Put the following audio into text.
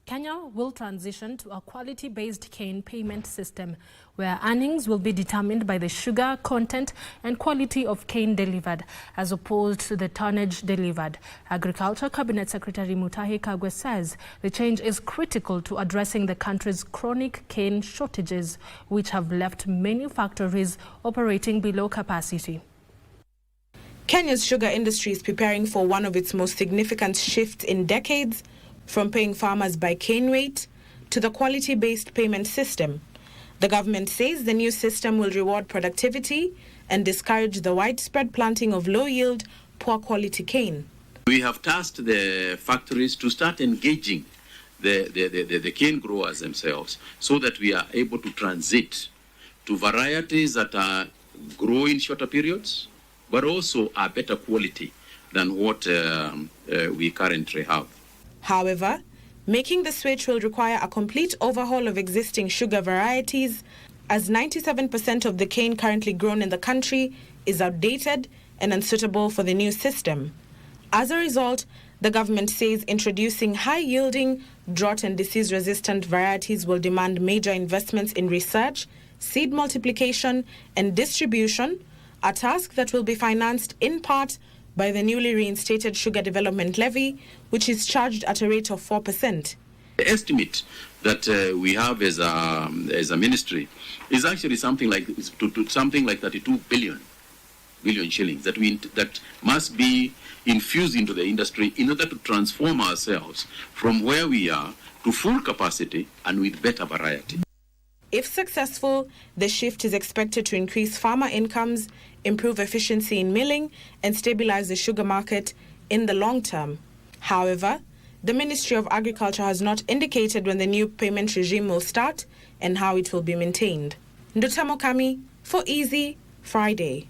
Kenya will transition to a quality-based cane payment system where earnings will be determined by the sugar content and quality of cane delivered as opposed to the tonnage delivered. Agriculture Cabinet Secretary Mutahi Kagwe says the change is critical to addressing the country's chronic cane shortages, which have left many factories operating below capacity. Kenya's sugar industry is preparing for one of its most significant shifts in decades, from paying farmers by cane weight to the quality-based payment system. The government says the new system will reward productivity and discourage the widespread planting of low-yield, poor-quality cane. We have tasked the factories to start engaging the cane growers themselves so that we are able to transit to varieties that are grow in shorter periods, but also are better quality than what we currently have. However, making the switch will require a complete overhaul of existing sugar varieties, as 97% of the cane currently grown in the country is outdated and unsuitable for the new system. As a result, the government says introducing high-yielding, drought and disease-resistant varieties will demand major investments in research, seed multiplication and distribution, a task that will be financed in part by the newly reinstated Sugar Development Levy, which is charged at a rate of 4%. The estimate that we have as a ministry is actually something like 32 billion shillings that must be infused into the industry in order to transform ourselves from where we are to full capacity and with better variety. If successful, the shift is expected to increase farmer incomes, improve efficiency in milling, and stabilize the sugar market in the long term. However, the Ministry of Agriculture has not indicated when the new payment regime will start and how it will be maintained. Ndutamo Kami for Easy Friday.